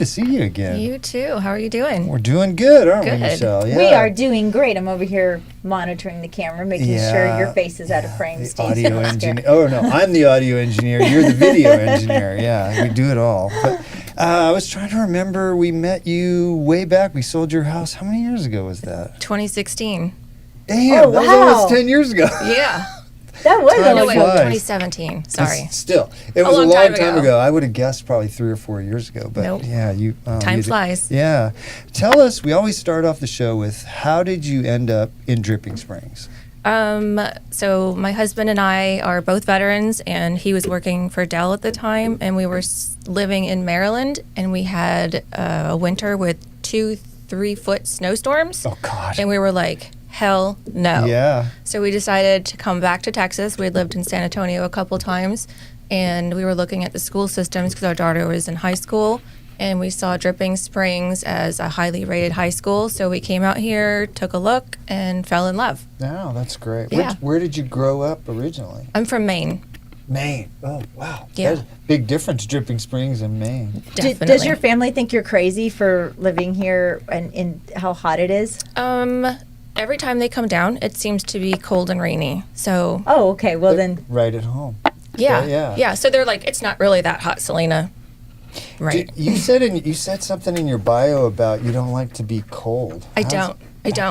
To see you again. You too. How are you doing? We're doing good, aren't we, Good. Michelle? Yeah. We are doing great. I'm over here monitoring the camera, making sure your face is out of frame. The Steve, audio engineer. Oh no, I'm the audio engineer. You're the video engineer. Yeah, we do it all. But I was trying to remember. We met you way back. We sold your house. How many years ago was that? 2016. Damn, Oh, that was wow. almost 10 years ago. Yeah. That was Time No, a wait, flies. 2017. Sorry. Still, it was a long long time time ago. ago. I would have guessed probably 3 or 4 years ago. But Nope. yeah, you. Time you did- flies. Yeah. Tell us. We always start off the show with how did you end up in Dripping Springs? So my husband and I are both veterans, and he was working for Dell at the time, and we were living in Maryland, and we had a winter with 2-3 foot snowstorms. Oh God. And we were like, hell no. Yeah. So we decided to come back to Texas. We had lived in San Antonio a couple times, and we were looking at the school systems because our daughter was in high school, and we saw Dripping Springs as a highly rated high school. So we came out here, took a look, and fell in love. Oh, that's great. Yeah. Where did you grow up originally? I'm from Maine. Maine. Oh, wow. Yeah. That's a big difference, Dripping Springs and Maine. Definitely. Does your family think you're crazy for living here and in how hot it is? Every time they come down, it seems to be cold and rainy. So Oh, okay. Well, then, Right at home. yeah. yeah. So they're like, it's not really that hot, Celena. Right. You said something in your bio about you don't like to be cold. I don't.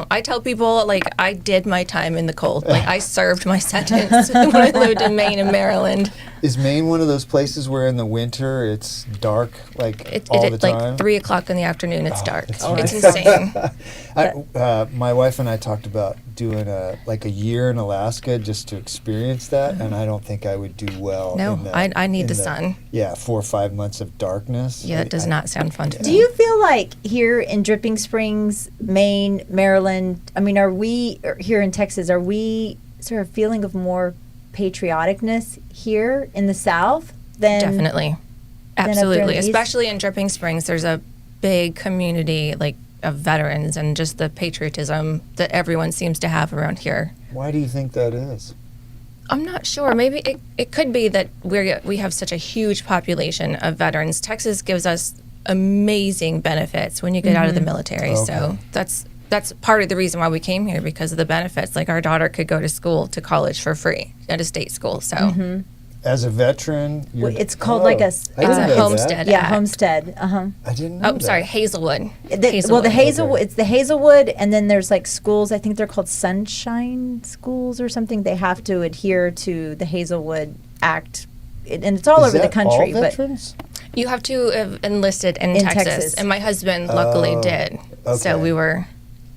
I tell people, like, I did my time in the cold. Like, I served my sentence when I lived in Maine and Maryland. Is Maine one of those places where in the winter it's dark all the time? Like 3 o'clock in the afternoon, it's dark. that's It's nice. insane. My wife and I talked about doing a year in Alaska just to experience that, and I don't think I would do well. No, in I need in the sun. Yeah, 4 or 5 months of darkness. Yeah, it does not sound fun to me. do you feel like here in Dripping Springs, Maine, Maryland, I mean, are we, or here in Texas, are we sort of feeling of more patrioticness here in the South than Definitely. up there in Absolutely. the East? Especially in Dripping Springs, there's a big community, like, of veterans and just the patriotism that everyone seems to have around here. Why do you think that is? I'm not sure. Maybe it could be that we have such a huge population of veterans. Texas gives us amazing benefits when you get out of the military. Okay. So that's part of the reason why we came here, because of the benefits. Like, our daughter could go to college for free at a state school. So As a veteran, Well, it's called like a s- I didn't it's a know that. homestead. yeah, Act. homestead. I didn't know that. Sorry, Hazelwood. Well, the Hazelwood, okay. it's the Hazelwood, and then there's like schools. I think they're called Sunshine Schools or something. They have to adhere to the Hazelwood Act, and it's all Is over the that country. all But veterans? You have to have enlisted in In Texas. Texas. And my husband luckily Oh, did. So okay. we were.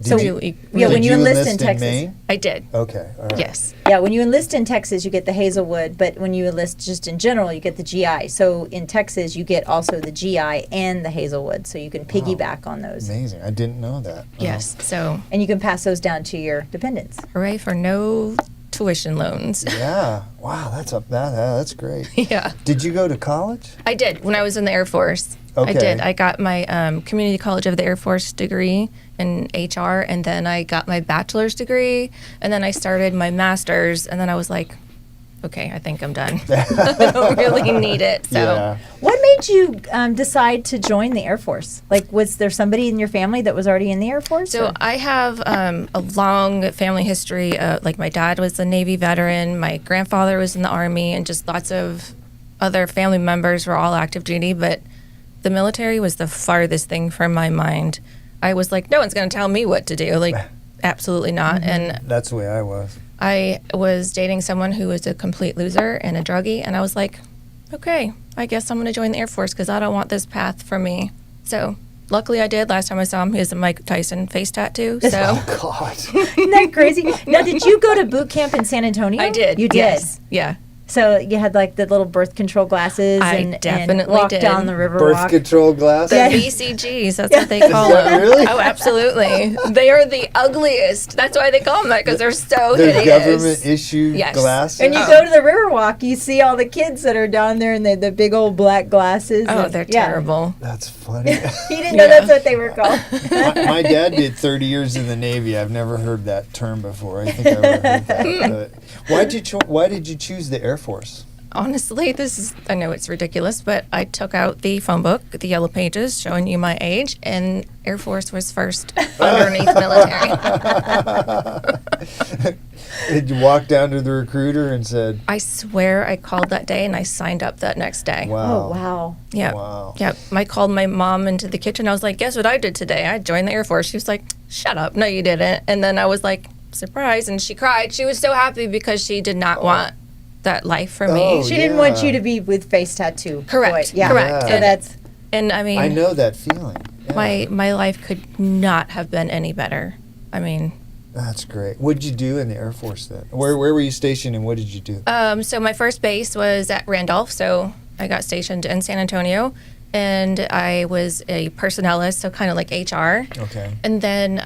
Did so you- we, yeah, when Did you enlist in in Texas. Maine? I did. Okay, all right. Yes. yeah, when you enlist in Texas, you get the Hazelwood, but when you enlist just in general, you get the GI. So in Texas, you get also the GI and the Hazelwood, so you can piggyback on those, Amazing. I didn't know that. Yes. So and you can pass those down to your dependents. hooray for no tuition loans. Yeah. Wow, that's great. Yeah. Did you go to college? I did when I was in the Air Force. Okay. I did. I got my Community College of the Air Force degree in HR, and then I got my bachelor's degree, and then I started my master's, and then I was like, okay, I think I'm done. I don't really need it. So Yeah. What made you decide to join the Air Force? Like, was there somebody in your family that was already in the Air Force? So or- I have a long family history. Like, my dad was a Navy veteran, my grandfather was in the Army, and just lots of other family members were all active duty. But the military was the farthest thing from my mind. I was like, no one's going to tell me what to do. Like, absolutely not. And That's the way I was. I was dating someone who was a complete loser and a druggie, and I was like, okay, I guess I'm going to join the Air Force because I don't want this path for me. So luckily I did. Last time I saw him, he has a Mike Tyson face tattoo. So Oh, God. Isn't that crazy? Now, did you go to boot camp in San Antonio? I did. You did. Yes. Yeah. So you had like the little birth control glasses I and definitely walked did. down the river Birth walk. control glasses? The BCGs, that's what they call that them. really? Oh, absolutely. They are the ugliest. That's why they call them that, because they're so The hideous. government issue Yes. glasses? And you go to the river walk, you see all the kids that are down there in the big old black glasses. Oh, and- they're yeah. terrible. That's funny. You didn't know that's what they were called. my dad did 30 years in the Navy. I've never heard that term before. I think I would have heard that. But why did you choose the Air Force? honestly, I know it's ridiculous, but I took out the phone book, the yellow pages showing you my age, and Air Force was first underneath military. Did you walk down to the recruiter and said, I swear I called that day and I signed up that next day. wow. Oh, wow. Yeah. Wow. Yeah. I called my mom into the kitchen. I was like, guess what I did today? I joined the Air Force. She was like, shut up. No, you didn't. And then I was like, surprise. And she cried. She was so happy because she did not want that life for me. Oh, She didn't want you to be with face tattoo. Correct. Boy, yeah. Correct. So that's And I mean, I know that feeling. Yeah. my life could not have been any better. I mean, That's great. What did you do in the Air Force then? Where were you stationed and what did you do? so my first base was at Randolph. So I got stationed in San Antonio, and I was a personnelist, so kind of like HR. Okay. And then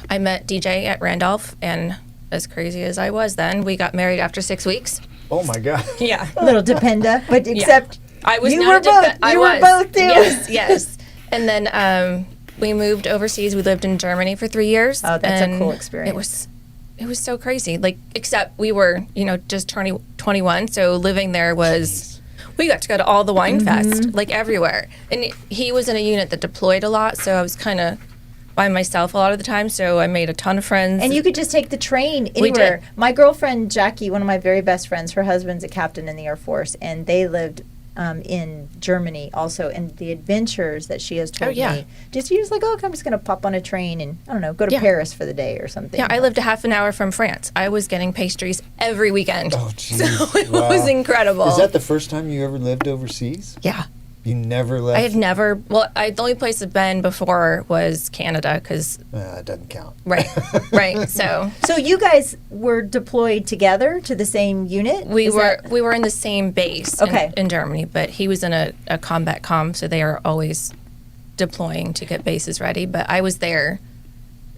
I met DJ at Randolph, and as crazy as I was then, we got married after 6 weeks. Oh my God. Yeah. a little dependa, but except I was you not were both. I You was. were both too. Yes, yes. And then we moved overseas. We lived in Germany for 3 years. Oh, that's a and cool experience. It was so crazy. Like, except we were, just turning 21, so living there was, we got to go to all the wine fest, like everywhere. And he was in a unit that deployed a lot, so I was kind of by myself a lot of the time, so I made a ton of friends. And you could just take the train We anywhere. did. My girlfriend Jackie, one of my very best friends, her husband's a captain in the Air Force, and they lived in Germany also. And the adventures that she has told me, she was like, "Oh, I'm just going to pop on a train and I don't know, go to Paris for the day or something." Yeah, I lived a half an hour from France. I was getting pastries every weekend. Oh, geez. So it was incredible. Is that the first time you ever lived overseas? Yeah. You never left? I had never, the only place I've been before was Canada, because, It doesn't count. right, so So you guys were deployed together to the same unit? we Is were that- we were in the same base Okay. in Germany, but he was in a combat comm, so they are always deploying to get bases ready, but I was there,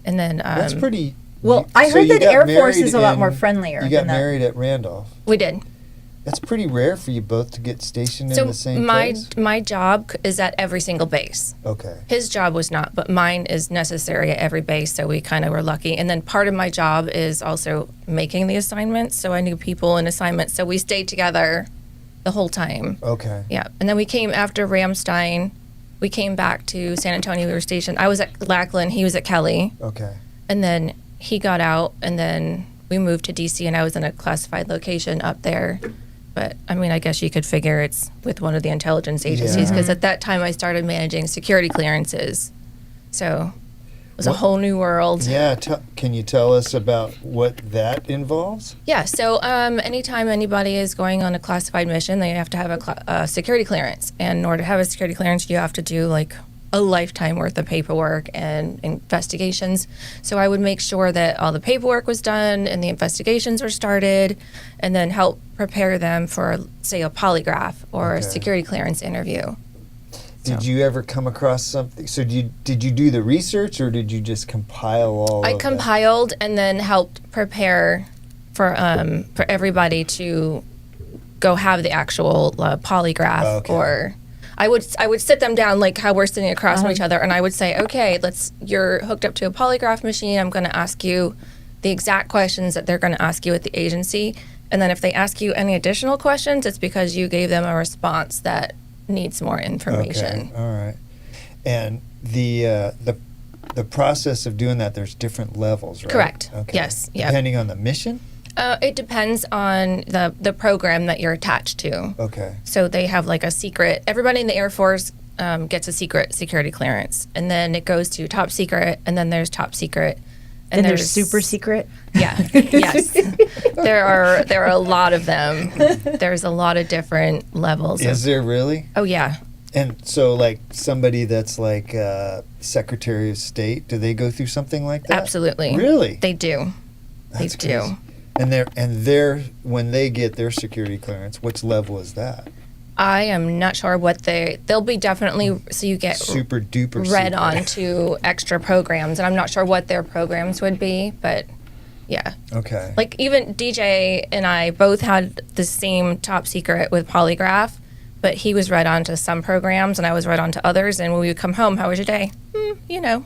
and then That's pretty. Well, I so heard you that got Air Force married is a lot in- more friendlier You got than that. married at Randolph. we did. That's pretty rare for you both to get stationed in So the same my place. my job is at every single base. Okay. His job was not, but mine is necessary at every base, so we kind of were lucky. And then part of my job is also making the assignments, so I knew people in assignments, so we stayed together the whole time. Okay. Yeah, and then we came after Ramstein. We came back to San Antonio. We were stationed. I was at Lackland. He was at Kelly, Okay. and then he got out, and then we moved to DC, and I was in a classified location up there. But I mean, I guess you could figure it's with one of the intelligence agencies, because at that time I started managing security clearances, so it was a whole new world. Yeah. Can you tell us about what that involves? Yeah, so anytime anybody is going on a classified mission, they have to have a security clearance. And in order to have a security clearance, you have to do like a lifetime worth of paperwork and investigations. So I would make sure that all the paperwork was done and the investigations were started, and then help prepare them for, say, a polygraph or a Okay. security clearance interview. Did you ever come across something? So did you do the research or did you just compile all I of that? compiled and then helped prepare for everybody to go have the actual polygraph. Okay. Or I would sit them down like how we're sitting across from each other, and I would say, okay, you're hooked up to a polygraph machine. I'm going to ask you the exact questions that they're going to ask you at the agency, and then if they ask you any additional questions, it's because you gave them a response that needs more information. Okay. All right. And the process of doing that, there's different levels, right? Correct. Okay. Yes. Yeah. Depending on the mission? It depends on the program that you're attached to. Okay. So they have like a secret. Everybody in the Air Force gets a secret security clearance, and then it goes to top secret, and then there's top secret, And there's super secret. Yeah. Yes. There are a lot of them. There's a lot of different levels. Is there really? Oh yeah. And so, like somebody that's like Secretary of State, do they go through something like that? Absolutely. Really? They do. That's they do. crazy. And they're when they get their security clearance, which level is that? I am not sure what they'll be definitely, so you get Super duper read secret. on to extra programs, and I'm not sure what their programs would be, but yeah. Okay. Like even DJ and I both had the same top secret with polygraph, but he was read on to some programs and I was read on to others, and when we would come home, how was your day? You know.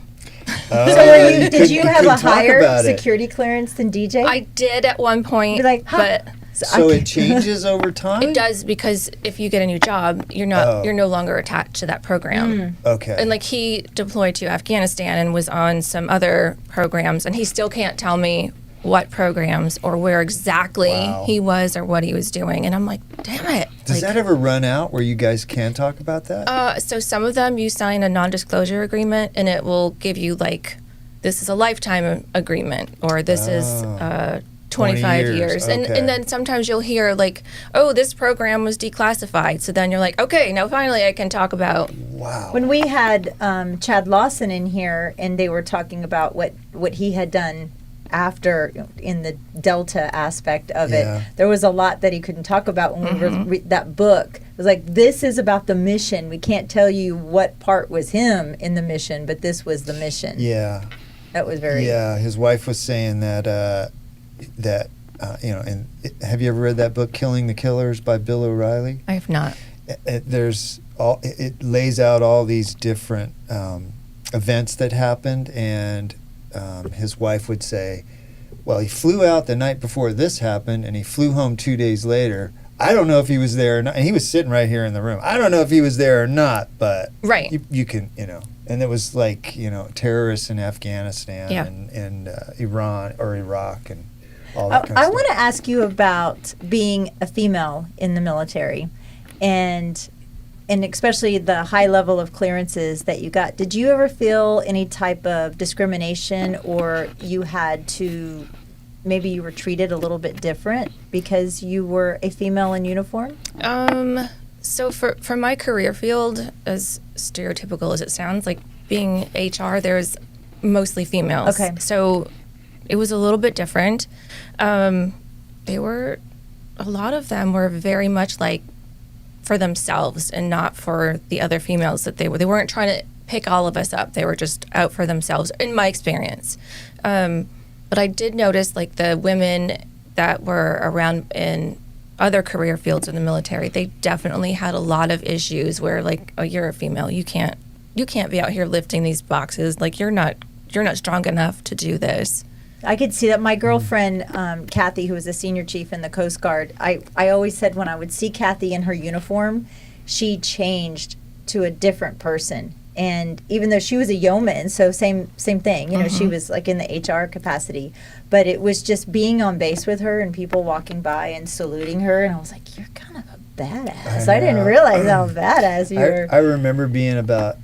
Did you have a higher security clearance than DJ? I did at one point, You're like, but So it changes over time? It does, because if you get a new job, you're no longer attached to that program. Okay. And like, he deployed to Afghanistan and was on some other programs, and he still can't tell me what programs or where exactly he was or what he was doing. And I'm like, damn it. Does that ever run out where you guys can talk about that? So some of them, you sign a non-disclosure agreement, and it will give you like, this is a lifetime agreement, or this is 25 years. Okay. And then sometimes you'll hear like, oh, this program was declassified. So then you're like, okay, now finally I can talk about. Wow. When we had Chad Lawson in here, and they were talking about what he had done after, in the Delta aspect of it, there was a lot that he couldn't talk about when we were that book. It was like, this is about the mission. We can't tell you what part was him in the mission, but this was the mission. Yeah. That was very... Yeah, his wife was saying that, and have you ever read that book, Killing the Killers by Bill O'Reilly? I have not. It lays out all these different events that happened, and his wife would say, well, he flew out the night before this happened, and he flew home 2 days later. I don't know if he was there or not. And he was sitting right here in the room. I don't know if he was there or not, but you can, and it was like, terrorists in Afghanistan and Iran or Iraq and all that kind of stuff. I want to ask you about being a female in the military, and especially the high level of clearances that you got. Did you ever feel any type of discrimination, or you had to, maybe you were treated a little bit different because you were a female in uniform? So for my career field, as stereotypical as it sounds, like being HR, there's mostly females. Okay. So it was a little bit different. A lot of them were very much like for themselves and not for the other females that they weren't trying to pick all of us up. They were just out for themselves, in my experience. But I did notice, like, the women that were around in other career fields in the military, they definitely had a lot of issues where, like, oh, you're a female, you can't be out here lifting these boxes. Like, you're not strong enough to do this. I could see that. My girlfriend, Kathy, who was a senior chief in the Coast Guard, I always said when I would see Kathy in her uniform, she changed to a different person. And even though she was a yeoman, so same thing, she was like in the HR capacity, but it was just being on base with her and people walking by and saluting her, and I was like, you're kind of a badass. I didn't realize how badass you were. I remember being about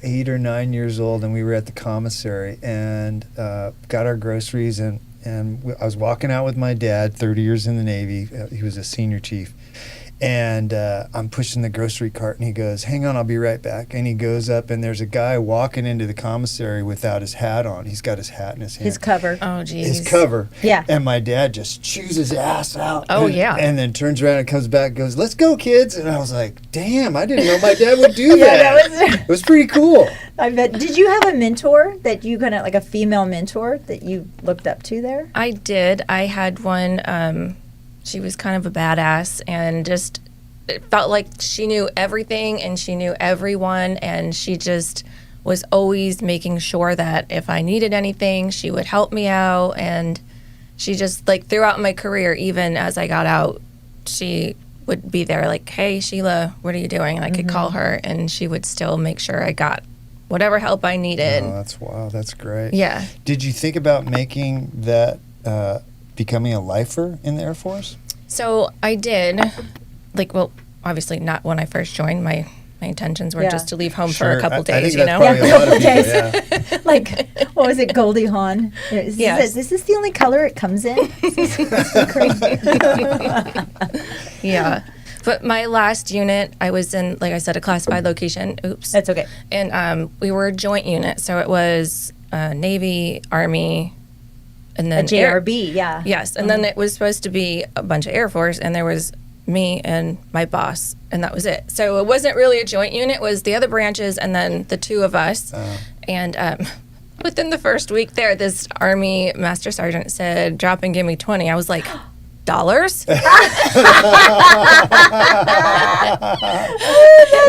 8 or 9 years old, and we were at the commissary and got our groceries, and I was walking out with my dad, 30 years in the Navy. He was a senior chief. And I'm pushing the grocery cart, and he goes, hang on, I'll be right back. And he goes up, and there's a guy walking into the commissary without his hat on. He's got his hat in his hand. His cover. Oh, geez. His cover. Yeah. And my dad just chews his ass out. Oh, yeah. And then turns around and comes back and goes, let's go, kids. And I was like, damn, I didn't know my dad would do that. It was pretty cool. I bet. Did you have a mentor that you kind of, like a female mentor that you looked up to there? I did. I had one. She was kind of a badass, and just it felt like she knew everything and she knew everyone, and she just was always making sure that if I needed anything, she would help me out. And she just, like, throughout my career, even as I got out, she would be there like, hey, Sheila, what are you doing? And I could call her, and she would still make sure I got whatever help I needed. Oh, that's great. Yeah. Did you think about making that becoming a lifer in the Air Force? So I did, like, well, obviously not when I first joined. My intentions were just to leave home for a couple days, I think that's probably a lot of people, yeah. Like, what was it, Goldie Hawn? Is this the only color it comes in? Yeah. But my last unit, I was in, like I said, a classified location. Oops. That's okay. And we were a joint unit. So it was Navy, Army, and then a JRB, yeah. Yes. And then it was supposed to be a bunch of Air Force, and there was me and my boss, and that was it. So it wasn't really a joint unit. It was the other branches and then the two of us. And within the first week there, this Army Master Sergeant said, drop and give me 20. I was like, dollars? That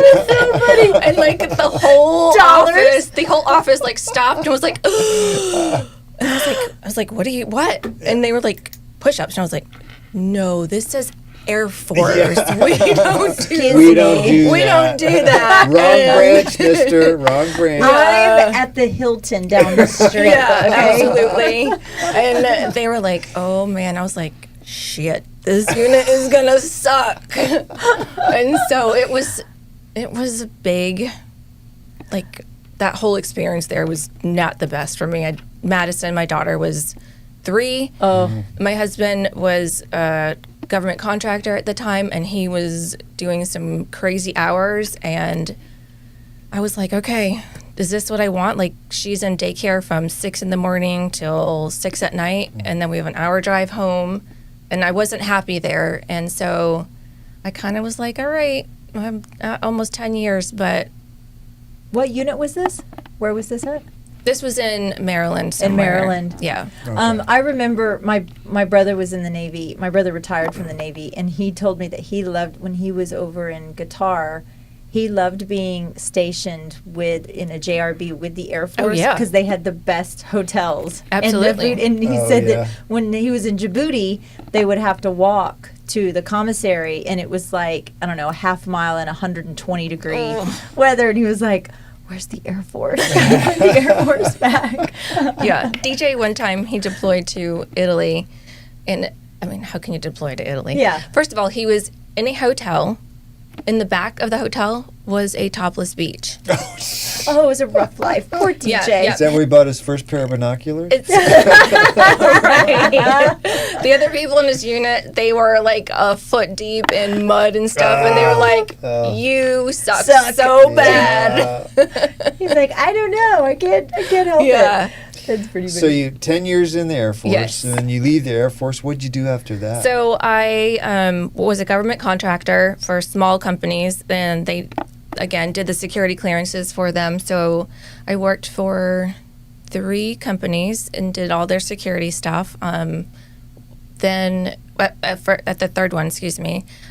is so funny. And like the whole office like stopped and was like, and I was like, what? And they were like, push-ups. And I was like, no, this says Air Force. Yeah. We don't do We don't do we that. don't do that. Wrong branch, mister. Wrong branch. I'm at the Hilton down the street. Yeah, okay? absolutely. And they were like, oh man. I was like, shit, this unit is gonna suck. And so it was a big, like, that whole experience there was not the best for me. Madison, my daughter, was 3. Oh. My husband was a government contractor at the time, and he was doing some crazy hours, and I was like, okay, is this what I want? Like, she's in daycare from 6 in the morning till 6 at night, and then we have an hour drive home, and I wasn't happy there. And so I kind of was like, all right, I'm almost 10 years, but What unit was this? Where was this at? this was in Maryland In somewhere. Maryland. Yeah. Okay. I remember my brother was in the Navy. My brother retired from the Navy, and he told me that he loved, when he was over in Qatar, he loved being stationed in a JRB with the Air Force yeah. because they had the best hotels. Absolutely. And he Oh, said yeah. that when he was in Djibouti, they would have to walk to the commissary, and it was like, I don't know, a half mile in 120 degree weather, and he was like, where's the Air Force? I want the Air Force back. Yeah. DJ, one time, he deployed to Italy. And, I mean, how can you deploy to Italy? Yeah. First of all, he was in a hotel. In the back of the hotel was a topless beach. Oh, it was a rough life. Poor DJ. Yeah. Is that where he bought his first pair of binoculars? It's right. The other people in his unit, they were like a foot deep in mud and stuff, and they were like, "You suck so bad." He's like, I don't know. I can't help Yeah. it. That's pretty big. So you 10 years in the Air Force, Yes. and then you leave the Air Force. What'd you do after that? So I was a government contractor for small companies, and they, again, did the security clearances for them. So I worked for 3 companies and did all their security stuff. Then at the third one,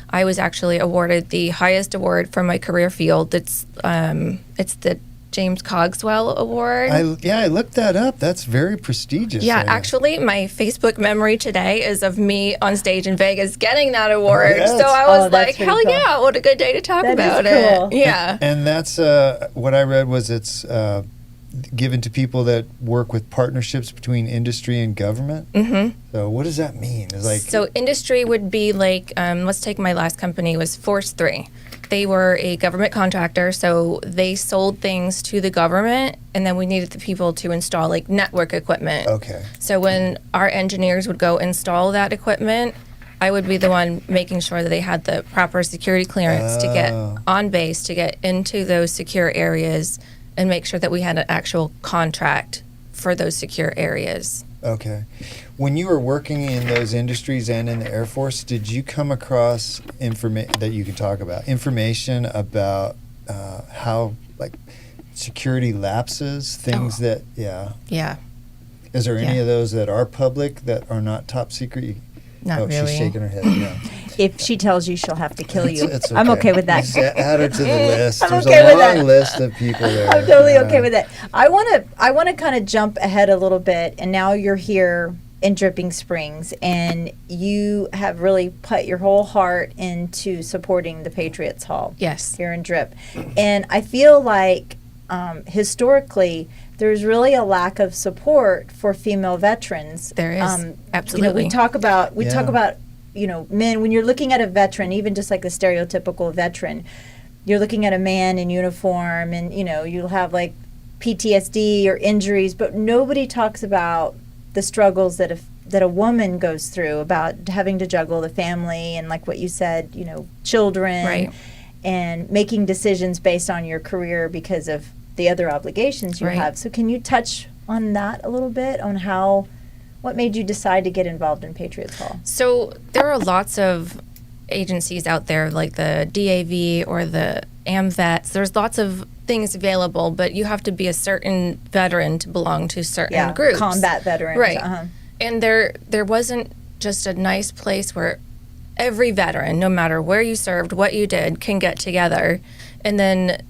I was actually awarded the highest award for my career field. It's the James Cogswell Award. I looked that up. That's very prestigious. Yeah, actually, my Facebook memory today is of me on stage in Vegas getting that award. Yes. So I was that's like, pretty hell cool. yeah, what a good day to talk That is about cool. it. Yeah. And that's what I read was it's given to people that work with partnerships between industry and government. Mm-hmm. So what does that mean? It's like, So industry would be like, let's take my last company was Force 3. They were a government contractor, so they sold things to the government, and then we needed the people to install like network equipment. okay. So when our engineers would go install that equipment, I would be the one making sure that they had the proper security clearance to get Oh. on base, to get into those secure areas, and make sure that we had an actual contract for those secure areas. Okay. When you were working in those industries and in the Air Force, did you come across information that you can talk about? Information about how, like, security lapses, things that, yeah. Yeah, Is there any Yeah. of those that are public that are not top secret? not She's really. shaking her head. No. if she tells you, she'll have to kill you. It's I'm okay with that. Just add her to the list. I'm There's okay a with long that. list of people there. I'm totally okay with that. I want to kind of jump ahead a little bit, and now you're here in Dripping Springs, and you have really put your whole heart into supporting the Patriots Hall Yes. here in Drip. And I feel like historically, there's really a lack of support for female veterans. There is. You Absolutely. know, we talk about Yeah. men. When you're looking at a veteran, even just like the stereotypical veteran, you're looking at a man in uniform, and you'll have like PTSD or injuries, but nobody talks about the struggles that a woman goes through, about having to juggle the family and, like what you said, children, Right. and making decisions based on your career because of the other obligations you Right. have. So can you touch on that a little bit, on what made you decide to get involved in Patriots Hall? So there are lots of agencies out there like the DAV or the AMVETS. There's lots of things available, but you have to be a certain veteran to belong to certain groups. Combat veterans. Right. Uh-huh. And there wasn't just a nice place where every veteran, no matter where you served, what you did, can get together. And then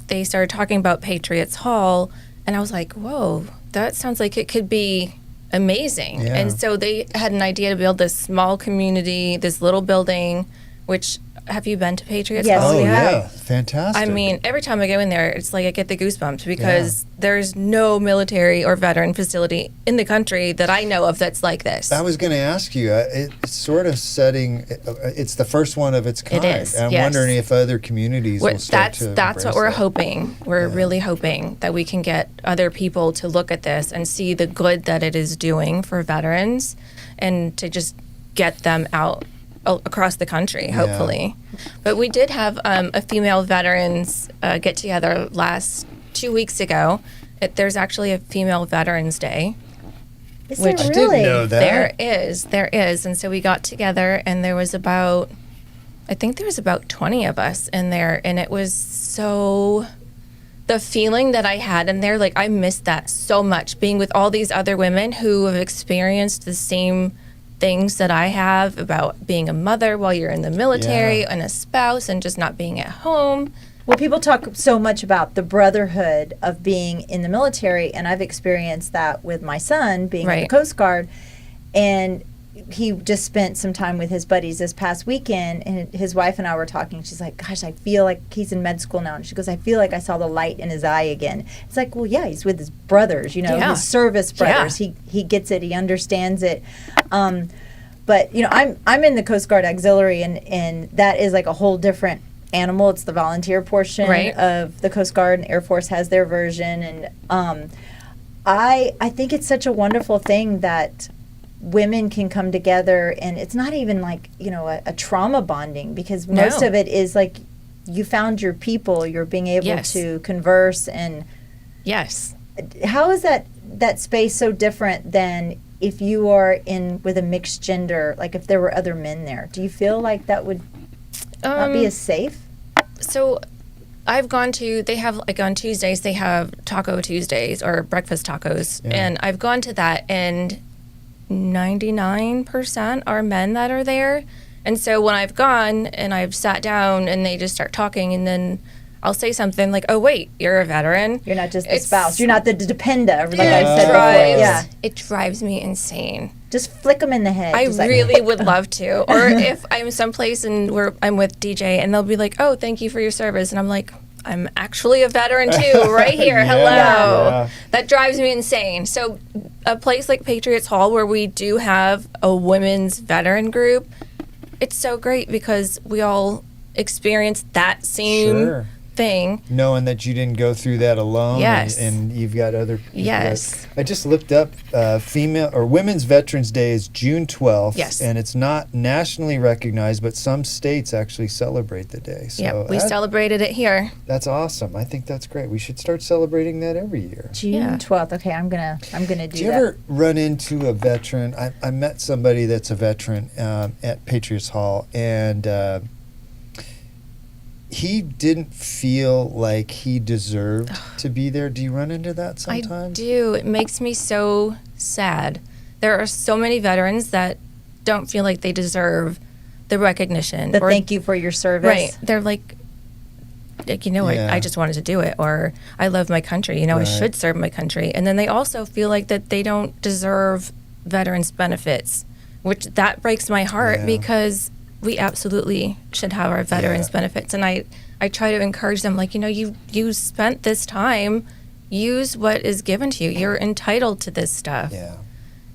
they started talking about Patriots Hall, and I was like, whoa, that sounds like it could be amazing. Yeah. And so they had an idea to build this small community, this little building, which, have you been to Patriots Yes. Hall? Oh, we have. yeah. Fantastic. I mean, every time I go in there, it's like I get the goosebumps because there's no military or veteran facility in the country that I know of that's like this. I was going to ask you, it's sort of setting, it's the first one of its kind. is, I'm yes. wondering if other communities will start to That's what embrace we're that. hoping. We're really hoping that we can get other people to look at this and see the good that it is doing for veterans and to just get them out across the country, hopefully. But we did have a female veterans get together last 2 weeks ago. There's actually a female Veterans Day. Is Which- there I really? didn't know that. There is. And so we got together and there was about 20 of us in there. And it was so, the feeling that I had in there, like I missed that so much, being with all these other women who have experienced the same things that I have about being a mother while you're in the military and a spouse and just not being at home. Well, people talk so much about the brotherhood of being in the military, and I've experienced that with my son being in the Right. Coast Guard. And he just spent some time with his buddies this past weekend, and his wife and I were talking. She's like, gosh, I feel like he's in med school now. And she goes, I feel like I saw the light in his eye again. It's like, well, yeah, he's with his brothers, you know, Yeah. his service brothers. Yeah. He gets it. He understands it. But, you know, I'm in the Coast Guard Auxiliary, and that is like a whole different animal. It's the volunteer portion Right. of the Coast Guard, and Air Force has their version. And I think it's such a wonderful thing that women can come together, and it's not even like, you know, a trauma bonding, because most No. of it is like you found your people, you're being able Yes. to converse. And Yes. how is that space so different than if you are in with a mixed gender, like if there were other men there? Do you feel like that would not be as safe? So I've gone to, they have like on Tuesdays, they have Taco Tuesdays or breakfast tacos. Yeah. And I've gone to that, and 99% are men that are there. And so when I've gone and I've sat down and they just start talking, and then I'll say something like, oh, wait, you're a veteran. You're not just the It's- spouse. You're not the dependa, like I It said before. Yeah. It drives me insane. Just flick them in the head. I Just like, really would love to. Or if I'm someplace and I'm with DJ and they'll be like, oh, thank you for your service. And I'm like, I'm actually a veteran too, right here. Yeah, Hello. yeah. That drives me insane. So a place like Patriots Hall, where we do have a women's veteran group, it's so great because we all experience that same Sure. thing. Knowing that you didn't go through that alone, Yes. and you've got other people. Yes. I just looked up female or Women's Veterans Day is June 12th. Yes. And it's not nationally recognized, but some states actually celebrate the day. So Yep, we celebrated it here. that's awesome. I think that's great. We should start celebrating that every year. June Yeah. 12th. Okay, I'm gonna do Do you that. ever run into a veteran? I met somebody that's a veteran at Patriots Hall, and he didn't feel like he deserved to be there. Do you run into that sometimes? I do. It makes me so sad. There are so many veterans that don't feel like they deserve the recognition. The or- thank you for your service. Right. They're like you know, Yeah. I just wanted to do it, or I love my country, you know, Right. I should serve my country. And then they also feel like that they don't deserve veterans benefits, which that breaks my heart Yeah. because we absolutely should have our veterans Yeah. benefits. And I try to encourage them, like, you know, you spent this time, use what is given to you. You're entitled to this stuff. Yeah.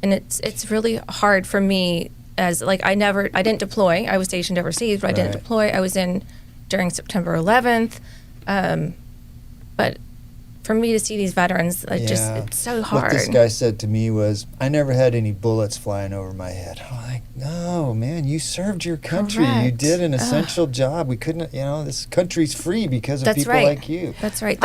And it's really hard for me, as like I didn't deploy. I was stationed overseas, but I didn't Right. deploy. I was in during September 11th. But for me to see these veterans, it's so hard. What this guy said to me was, I never had any bullets flying over my head. I'm like, no, man, you served your country. You Correct. did an essential job. We couldn't, this country's free because of That's people right. like you. That's right.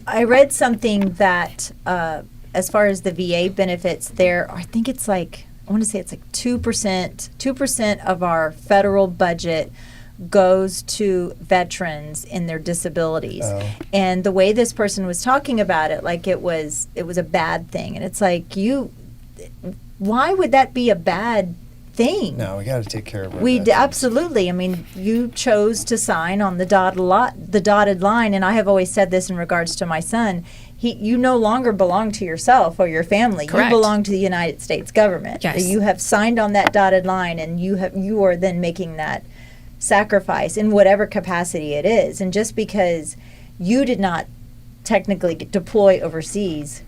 I read something that as far as the VA benefits, I think it's like, I want to say it's like 2% of our federal budget goes to veterans in their disabilities. Oh. And the way this person was talking about it, like it was a bad thing. And it's like, why would that be a bad thing? No, we got to take care of our veterans. Absolutely. I mean, you chose to sign on the dotted line, and I have always said this in regards to my son. you no longer belong to yourself or your family. Correct. You belong to the United States government. Yes. You have signed on that dotted line, and you are then making that sacrifice in whatever capacity it is. And just because you did not technically deploy overseas,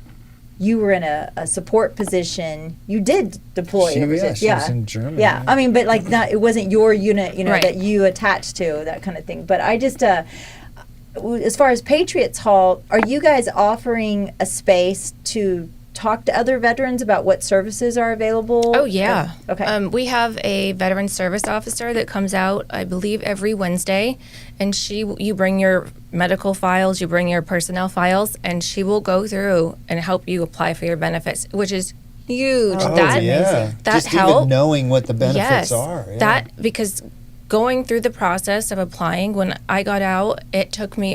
you were in a support position. You did deploy overseas. She was in Germany. Yeah, I mean, but like it wasn't your unit, Right. that you attached to, that kind of thing. But I just, as far as Patriots Hall, are you guys offering a space to talk to other veterans about what services are available? Oh, yeah. Okay. We have a veteran service officer that comes out, I believe, every Wednesday, and you bring your medical files, you bring your personnel files, and she will go through and help you apply for your benefits, which is huge. Oh, that yeah. that Just help. even knowing what the benefits Yes, are. Yeah. that because going through the process of applying, when I got out, it took me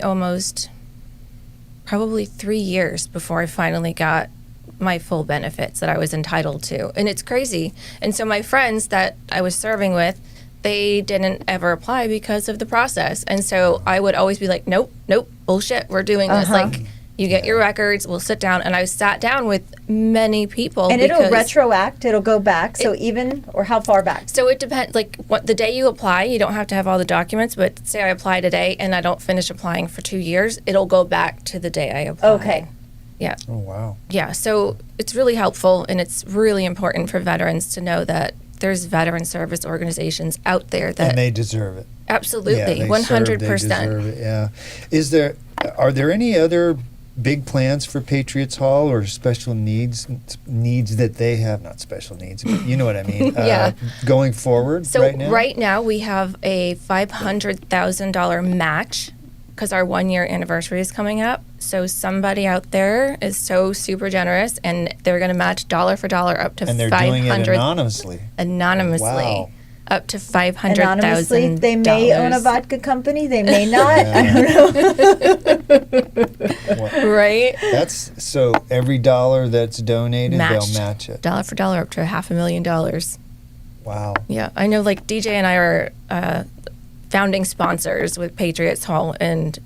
probably 3 years before I finally got my full benefits that I was entitled to. And it's crazy. And so my friends that I was serving with, they didn't ever apply because of the process. And so I would always be like, nope, bullshit, we're doing this. Like, you get your records, we'll sit down. And I sat down with many people. And it'll retroact, it'll go back. So or how far back? So it depends, like the day you apply, you don't have to have all the documents, but say I apply today and I don't finish applying for 2 years, it'll go back to the day I applied. Okay. Yeah. Oh, wow. Yeah, so it's really helpful, and it's really important for veterans to know that there's veteran service organizations out there that And they deserve it. absolutely, Yeah, they 100%. deserve it, yeah. Are there any other big plans for Patriots Hall or special needs that they have? Not special needs, but you know what I mean. Yeah. Going forward So right now? we have a $500,000 match because our 1 year anniversary is coming up. So somebody out there is so super generous, and they're going to match dollar for dollar up to And they're 500 doing it anonymously. Wow. Up to $500,000. Anonymously, they may own a vodka company, they may not. I don't know. Right? That's so every dollar that's donated, Matched. they'll match it. Dollar for dollar up to $500,000. Wow. Yeah, I know. Like DJ and I are founding sponsors with Patriots Hall, and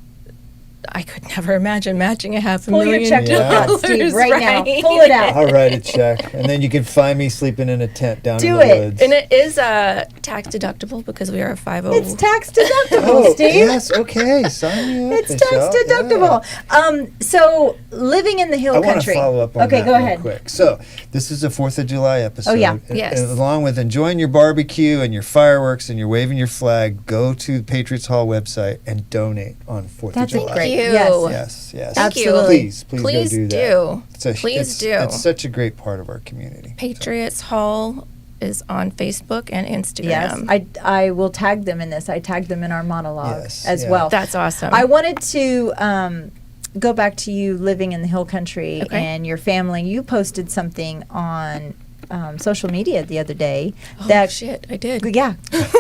I could never imagine matching $500,000. Pull your checkbook Yeah. out, Steve, right now. right? Pull it out. I'll write a check, and then you can find me sleeping in a tent down Do in the it. woods. And it is tax deductible because we are a 50. It's tax deductible, Oh, Steve. yes, okay. Sign me up. It's tax Michelle. deductible. Yeah. So living in the hill I want to country. follow up on okay, that go real ahead. quick. So this is a 4th of July episode. Oh, yeah. Yes. And along with enjoying your barbecue and your fireworks and you're waving your flag, go to the Patriots Hall website and donate on 4th That's of a July. great. you. Yes. Yes. Thank you. Absolutely. Please Please go do that. do. It's do. It's such a great part of our community. Patriots Hall is on Facebook and Instagram. Yes, I will tag them in this. I tagged them in our monologue Yes, as yeah. well. That's awesome. I wanted to go back to you living in the hill country Okay. and your family. You posted something on social media the other day Oh, that shit, I did. yeah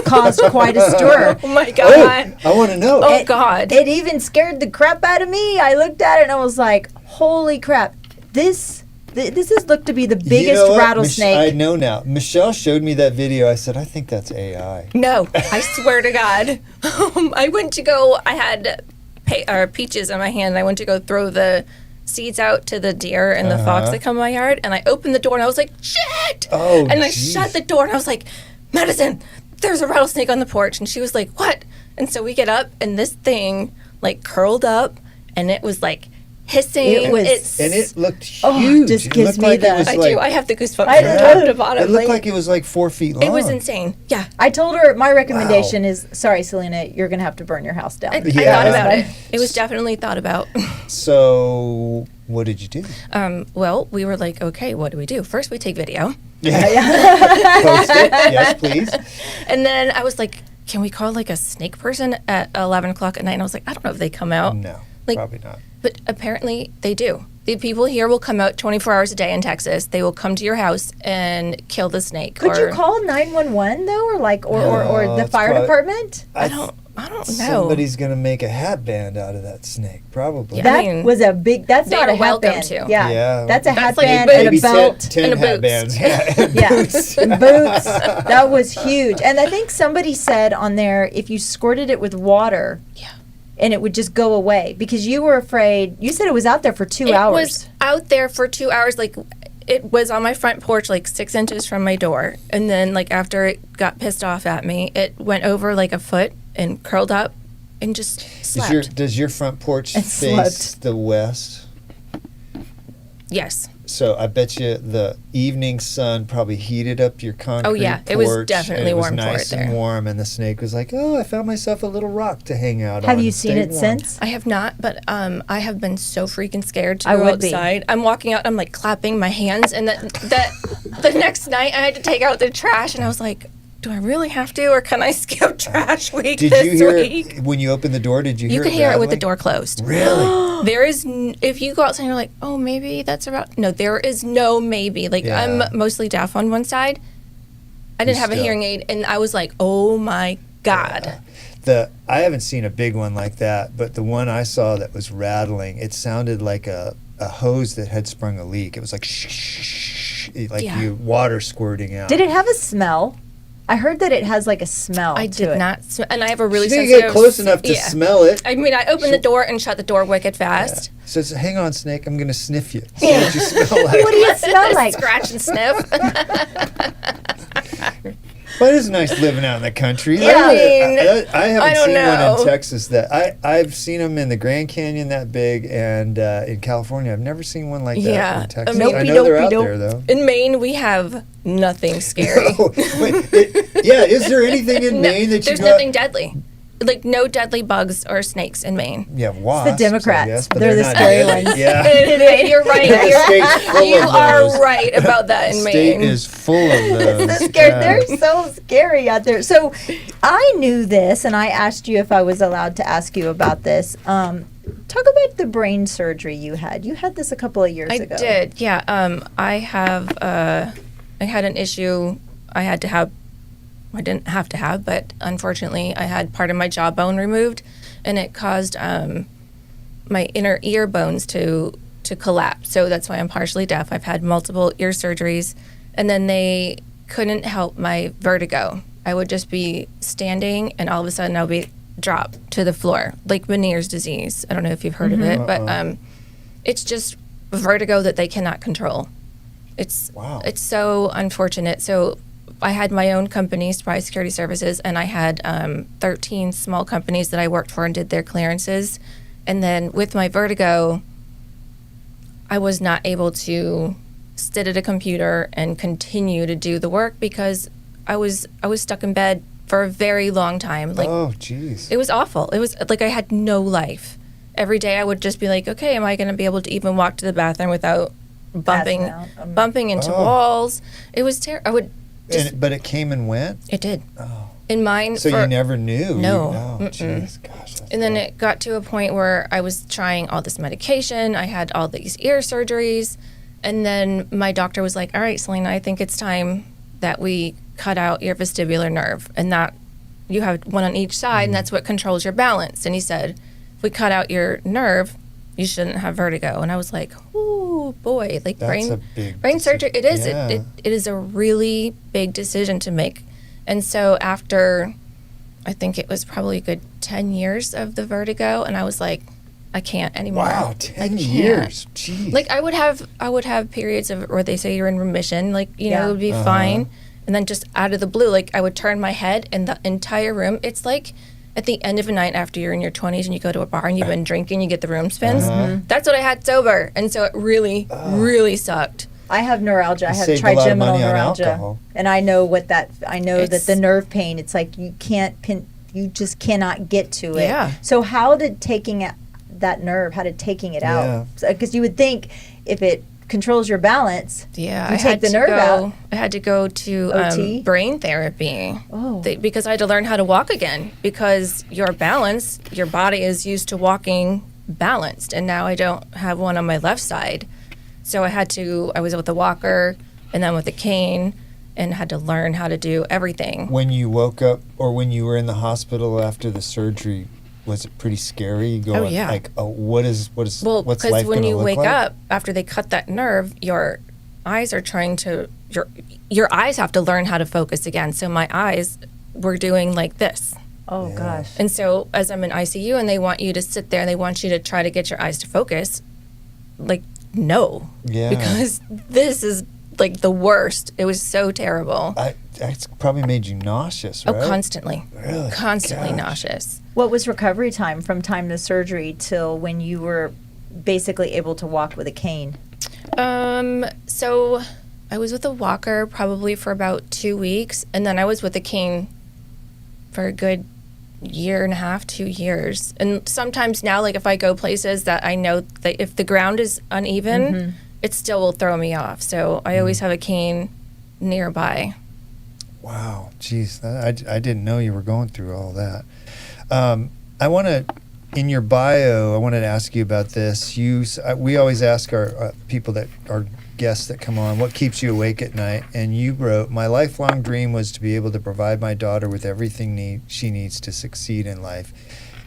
caused quite a stir. Oh my God. I want to know. Oh, God. It even scared the crap out of me. I looked at it and I was like, "Holy crap! This has looked to be the biggest You know what? rattlesnake." I know now. Michelle showed me that video. I said, I think that's AI. No, I swear to God. I had peaches in my hand, and I went to go throw the seeds out to the deer and the fox that come in my yard, and I opened the door, and I was like, shit! Oh, and I geez. shut the door, and I was like, Madison, there's a rattlesnake on the porch. And she was like, what? And so we get up, and this thing, like, curled up, and it was, like, hissing. It was- And it looked huge. Oh, just It gives looked me like the- it was I like, do. I have the goosebumps I from know. top to bottom. It looked like it was like 4 feet long. It was insane. Yeah. I told her my recommendation is, sorry, Celena, you're gonna have to burn your house down. I Yeah. thought about it. It was definitely thought about. So, what did you do? Well, we were like, okay, what do we do? First, we take video. Post it. Yes, please. And then I was like, can we call like a snake person at 11 o'clock at night? And I was like, I don't know if they come out. No, Like- probably not. But apparently they do. The people here will come out 24 hours a day in Texas. They will come to your house and kill the snake. Could you call 911 though, or like, or No, the it's fire probably- department? I don't know. Somebody's gonna make a hat band out of that snake, probably. Yeah. That I mean, was a big. That's they not a are welcome headband. to. Yeah, Yeah. that's a That's like headband a and a Maybe belt. 10 and a boots. headbands. Yeah, and Yeah, boots. and boots. That was huge. And I think somebody said on there, if you squirted it with water, Yeah. and it would just go away because you were afraid. You said it was out there for 2 hours. It was out there for 2 hours. Like, it was on my front porch, like 6 inches from my door. And then, like, after it got pissed off at me, it went over like a foot and curled up and just slept. Does your front porch And face slept. the west? Yes. So I bet you the evening sun probably heated up your concrete Oh, yeah. porch. It was definitely and warm it was for nice it and there. warm, and the snake was like, "Oh, I found myself a little rock to hang out on." Have you and seen stay it warm." since? I have not, but I have been so freaking scared to I go would be. outside. I'm walking out, I'm like clapping my hands, and the next night I had to take out the trash, and I was like, do I really have to, or can I skip trash week Did this you hear week? when you opened the door? Did you hear? You could hear it with the rattling? door closed. Really? There is, if you go outside and you're like, oh, maybe that's about, no, there is no maybe. Like, Yeah. I'm mostly deaf on one side. I didn't have a still- hearing aid, and I was like, oh my God. I haven't seen a big one like that, but the one I saw that was rattling, it sounded like a hose that had sprung a leak. It was like shh, shh, shh, like Yeah. you water squirting out. Did it have a smell? I heard that it has like a smell. I to did it. not, and I have a really You didn't sensitive. get close enough to yeah. smell it. I mean, I opened the door and shut the door wicked fast. Says, "Hang on, snake. I'm gonna sniff you. See what you smell like." What do you smell like? Scratch and sniff. But it is nice living out in the country. Yeah. I mean, I haven't I don't seen one know. in Texas that I've seen them in the Grand Canyon that big, and in California I've never seen one like that Yeah. in Texas. Nope, I know they're out nope. there though. In Maine, we have nothing scary. Oh, wait, yeah, is there anything in Maine that you There's go? nothing deadly. Like, no deadly bugs or snakes in Maine. Yeah, wasps. It's the Democrats. I guess, but They're the not scary deadly. ones. Yeah. And you're right. The state's full You of are those. right about that in The state Maine. is full of those. So scared. Yeah. They're so scary out there. So I knew this, and I asked you if I was allowed to ask you about this. Talk about the brain surgery you had. You had this a couple of years I ago. did, yeah. I had an issue I didn't have to have, but unfortunately I had part of my jawbone removed, and it caused my inner ear bones to collapse. So that's why I'm partially deaf. I've had multiple ear surgeries, and then they couldn't help my vertigo. I would just be standing, and all of a sudden I'll be dropped to the floor, like Meniere's disease. I don't know if you've heard of it, but it's just vertigo that they cannot control. It's so unfortunate. So I had my own company, Spry Security Services, and I had 13 small companies that I worked for and did their clearances. And then with my vertigo, I was not able to sit at a computer and continue to do the work because I was stuck in bed for a very long time. Like, Oh, jeez. it was awful. It was like I had no life. Every day I would just be like, okay, am I going to be able to even walk to the bathroom without bumping into walls? It was terrible. I would just, But it came and went? it did. Oh. In mine, So you never knew? No. Oh, jeez. Gosh. and then it got to a point where I was trying all this medication. I had all these ear surgeries. And then my doctor was like, all right, Celena, I think it's time that we cut out your vestibular nerve. And that you have one on each side, and that's what controls your balance. And he said, if we cut out your nerve, you shouldn't have vertigo. And I was like, oh boy, like That's a big brain surgery. It is. yeah. It is a really big decision to make. And so after, I think it was probably a good 10 years of the vertigo, and I was like, I can't anymore. Wow, I 10 can't. years. Jeez. Like I would have periods of where they say you're in remission, like, you know, it would be fine. And then just out of the blue, like I would turn my head and the entire room, it's like at the end of a night after you're in your 20s and you go to a bar and you've been drinking, you get the room spins. That's what I had sober. And so it really, really sucked. I have neuralgia. I You have saved a lot of trigeminal money on neuralgia, alcohol. and I know that It's- the nerve pain. It's like you can't pin. You just cannot get to it. Yeah. So how did taking it, that nerve? How did taking it out? Because you would think if it controls your balance, Yeah, you I take had the to nerve go. out. I had to go to OT? brain therapy. Oh. Because I had to learn how to walk again. Because your balance, your body is used to walking balanced, and now I don't have one on my left side. So I was with a walker and then with a cane, and had to learn how to do everything. When you woke up or when you were in the hospital after the surgery, was it pretty scary? Going, yeah. Like, oh, what's Well, what's because life when gonna you look wake like? up after they cut that nerve, your eyes are trying to your eyes have to learn how to focus again. So my eyes were doing like this, Oh, Yeah. gosh. And so as I'm in ICU and they want you to sit there and they want you to try to get your eyes to focus, like, no. Yeah. Because this is like the worst. It was so terrible. It's probably made you nauseous, right? Oh, constantly. Really? Constantly Gosh. nauseous. What was recovery time from time to surgery till when you were basically able to walk with a cane? So I was with a walker probably for about 2 weeks, and then I was with a cane for a good year and a half, 2 years. And sometimes now, like if I go places that I know that if the ground is uneven, it still will throw me off. So I always have a cane nearby. Wow, geez, I didn't know you were going through all that. I want to, in your bio, I wanted to ask you about this. We always ask our people that are guests that come on, what keeps you awake at night? And you wrote, my lifelong dream was to be able to provide my daughter with everything she needs to succeed in life.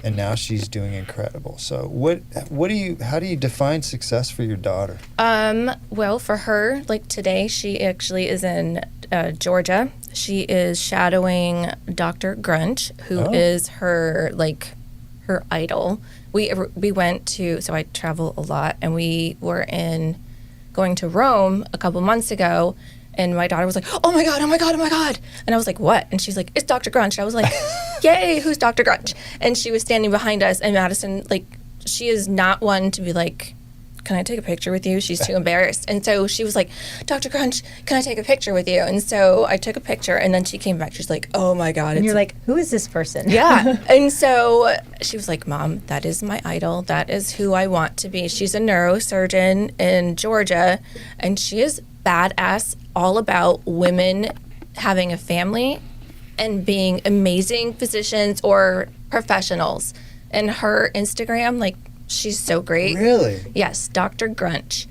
And now she's doing incredible. So how do you define success for your daughter? Well, for her, like today, she actually is in Georgia. She is shadowing Dr. Grunch, who is her idol. We went to, so I travel a lot, and we were going to Rome a couple months ago, and my daughter was like, oh my God. And I was like, what? And she's like, it's Dr. Grunch. And I was like, yay, who's Dr. Grunch? And she was standing behind us, and Madison, like, she is not one to be like, can I take a picture with you? She's too embarrassed. And so she was like, Dr. Grunch, can I take a picture with you? And so I took a picture, and then she came back. She's like, oh my God. And you're like, who is this person? Yeah. And so she was like, Mom, that is my idol. That is who I want to be. She's a neurosurgeon in Georgia, and she is badass, all about women having a family and being amazing physicians or professionals. And her Instagram, like, she's so great. Really? Yes, Dr. Grunch.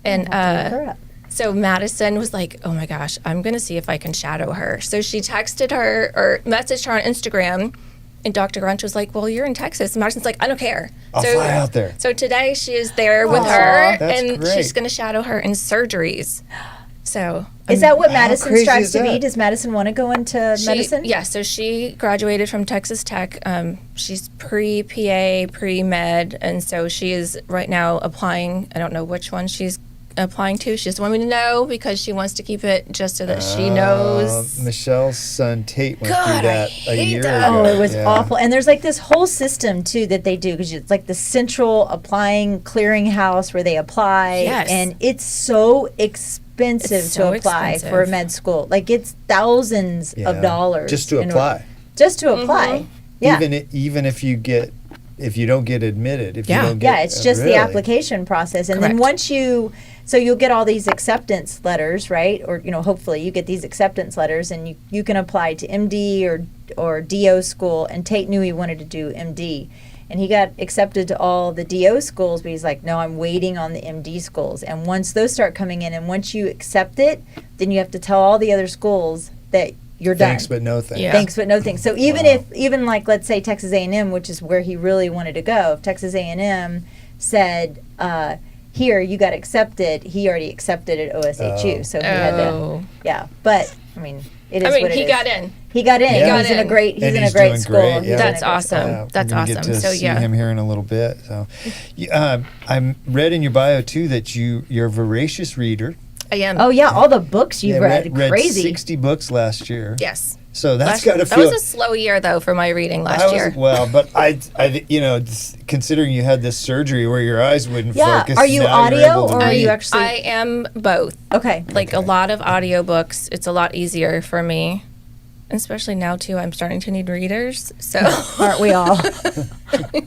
And Look her up. so Madison was like, oh my gosh, I'm going to see if I can shadow her. So she texted her or messaged her on Instagram, and Dr. Grunch was like, well, you're in Texas. And Madison's like, I don't care. I'll fly out there. So today she is there with her, That's and great. she's going to shadow her in surgeries. So Is that what How Madison crazy strives is to be? that? Does Madison want to go into medicine? Yeah, so she graduated from Texas Tech. She's pre-PA, pre-med, and so she is right now applying. I don't know which one she's applying to. She just wanted me to know because she wants to keep it just so that she knows. Michelle's son Tate went God, through I that a hate year that. ago. Oh, it was Yeah. awful. And there's like this whole system too that they do because it's like the central applying clearinghouse where they apply, Yes. and it's so expensive It's so to apply expensive. for a med school. Like it's thousands Yeah. of dollars just to in apply. order- Just to apply. Yeah. Even if you don't get admitted, if Yeah. you don't get Yeah, it's just really? the application process. And then Correct. so you'll get all these acceptance letters, right? Or, hopefully you get these acceptance letters and you can apply to MD or DO school. And Tate knew he wanted to do MD. And he got accepted to all the DO schools, but he's like, no, I'm waiting on the MD schools. And once those start coming in, and once you accept it, then you have to tell all the other schools that you're done. Thanks, but no thanks. Yeah. Thanks, but no thanks. So even Wow. even like, let's say Texas A&M, which is where he really wanted to go, if Texas A&M said, here, you got accepted, he already accepted at OSHU. Oh. So he had to, Oh. yeah. But, I mean, it is what it he is. got in. He got in. Yeah. He's in a great, And he's he's in a great doing school. great, He's yeah. in a That's great awesome. school. Yeah, That's we're gonna awesome. Get to So, see yeah. him here in a little bit. So, I read in your bio too that you're a voracious reader. I am. Oh, yeah, all the books you've read. Read Crazy. 60 books last year. Yes. So that's Last- got to that feel. was a slow year, though, for my reading last year. Well, but considering you had this surgery where your eyes wouldn't Yeah. focus. Are you now you're audio able to or are read. you actually? I am both. Okay. Like a Okay. lot of audiobooks. It's a lot easier for me. Especially now, too, I'm starting to need readers. So, Aren't we all?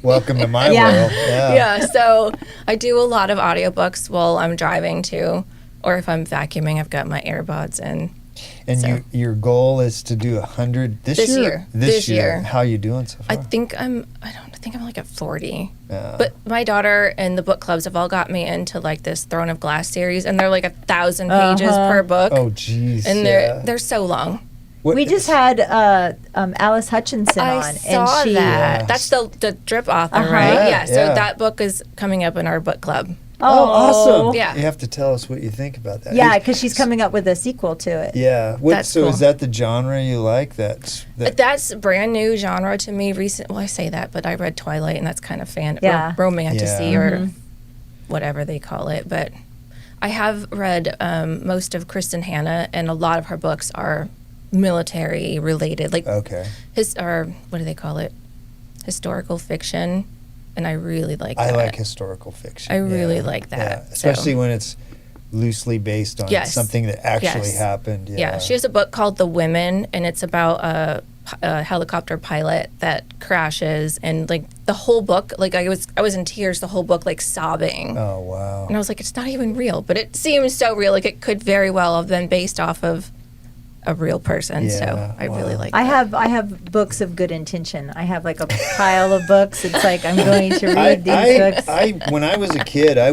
Welcome to my Yeah. world. Yeah. yeah, so I do a lot of audiobooks while I'm driving, too. Or if I'm vacuuming, I've got my AirPods in. And So- your goal is to do 100 this year. This year. How you doing so I far? think I'm like at 40. Yeah. But my daughter and the book clubs have all got me into like this Throne of Glass series, and they're like 1,000 pages per book. Oh, geez. And yeah. they're so long. What- We just had Alice Hutchinson on. I saw and she, that. Yes. That's the drip author, Uh-huh. right? Yeah, Yeah. So yeah. that book is coming up in our book club. Oh, awesome. Yeah. You have to tell us what you think about that. Yeah, because she's coming up with a sequel to it. Yeah. That's So cool. is that the genre you like? That's That's brand new genre to me. Well, I say that, but I read Twilight, and that's kind of Yeah. romantasy Yeah. or whatever they call it. But I have read most of Kristen Hanna, and a lot of her books are military related, like okay. or what do they call it? Historical fiction, and I really like that. I like historical fiction. I really yeah. like that. Yeah. So- Especially when it's loosely based on Yes. something that actually Yes. happened. Yeah. Yeah, she has a book called The Women, and it's about a helicopter pilot that crashes, and like the whole book, like I was in tears the whole book, like sobbing. Oh wow. And I was like, it's not even real, but it seems so real. Like it could very well have been based off of a real person. Yeah, So I really wow. like I that. have books of good intention. I have like a pile of books. It's like I'm going to read these books. When I was a kid, I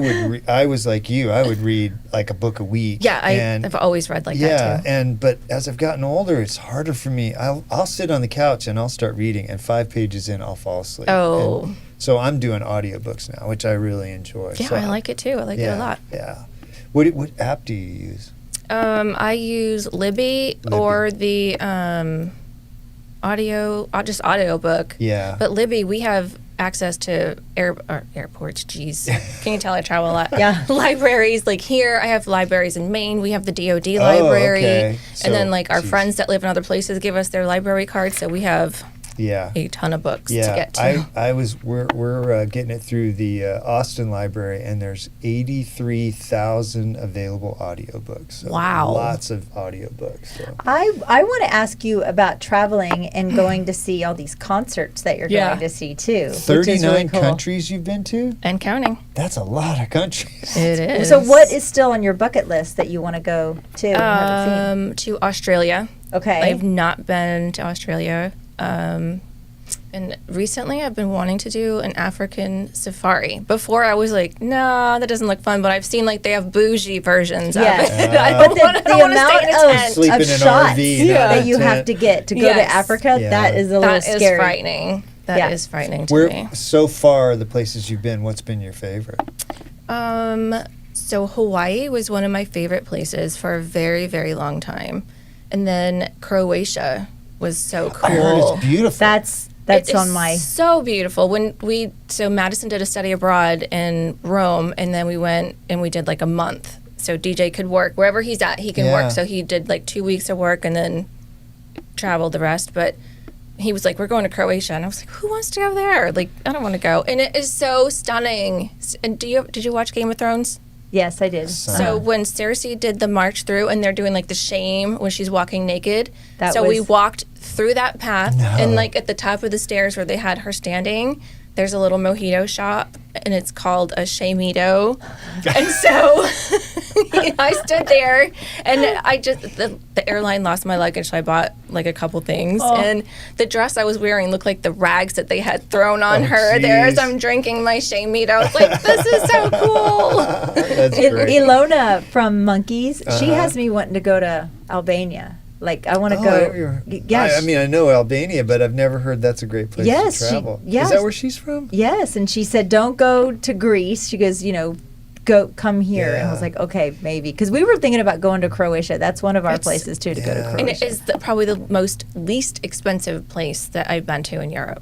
was like you. I would read like a book a week. Yeah, and I've always read like yeah, that too. but as I've gotten older, it's harder for me. I'll sit on the couch and I'll start reading, and 5 pages in, I'll fall asleep. Oh. And so I'm doing audiobooks now, which I really enjoy. Yeah, So I like it too. I like it a lot. Yeah. What app do you use? I use Libby or the just audiobook. Yeah. But Libby, we have access to airports. Geez, can you tell I travel a lot? Yeah. Libraries, like here, I have libraries in Maine. We have the DoD Oh, library, okay. and then So, like our geez. friends that live in other places give us their library cards. So we have Yeah. a ton of books to Yeah, get to. we're getting it through the Austin library, and there's 83,000 available audiobooks. So Wow. lots of audiobooks. So. I want to ask you about traveling and going to see all these concerts that you're Yeah. going to see too. which is 39 really cool. countries you've been to? And counting. That's a lot of countries. It is. So what is still on your bucket list that you want to go to and haven't to Australia? seen? Okay. I've not been to Australia. And recently I've been wanting to do an African safari. Before I was like, no, that doesn't look fun, but I've seen like they have bougie versions Yes. of it. I But don't the want to stay amount in a of, tent. Sleep of in an shots RV, not that a you have tent. to get to go Yes. to Africa, Yeah. that is a little That is scary. frightening. That is Yeah. frightening to Where me. so far the places you've been, what's been your favorite? So Hawaii was one of my favorite places for a very, very long time. And then Croatia was so cool. I heard it's beautiful. That's It on is my so beautiful. So Madison did a study abroad in Rome, and then we went and we did like a month. So DJ could work wherever he's at, he can Yeah. work. So he did like 2 weeks of work and then traveled the rest. But he was like, "We're going to Croatia," and I was like, "Who wants to go there? Like, I don't want to go." And it is so stunning. And did you watch Game of Thrones? Yes, I did. So when Cersei did the march through, and they're doing like the shame when she's walking naked. That So we was- walked through that path, No. and like at the top of the stairs where they had her standing, there's a little mojito shop, and it's called a Shamito. And so I stood there, and I just the airline lost my luggage, so I bought like a couple things, and the dress I was wearing looked like the rags that they had thrown on Oh, her there as geez. I'm drinking my Shamito. I was like, this is so cool. That's great. Ilona from Monkeys, she Uh-huh. has me wanting to go to Albania. Like I want to Oh, go. Yeah, I mean, I know Albania, but I've never heard that's a great place Yes, to she- travel. yes. Is that where she's from? yes, and she said, "Don't go to Greece." She goes, come here. And I was Yeah. like, okay, maybe, because we were thinking about going to Croatia. That's one of our It's- places too to go to Yeah. Croatia. And it is probably the most least expensive place that I've been to in Europe,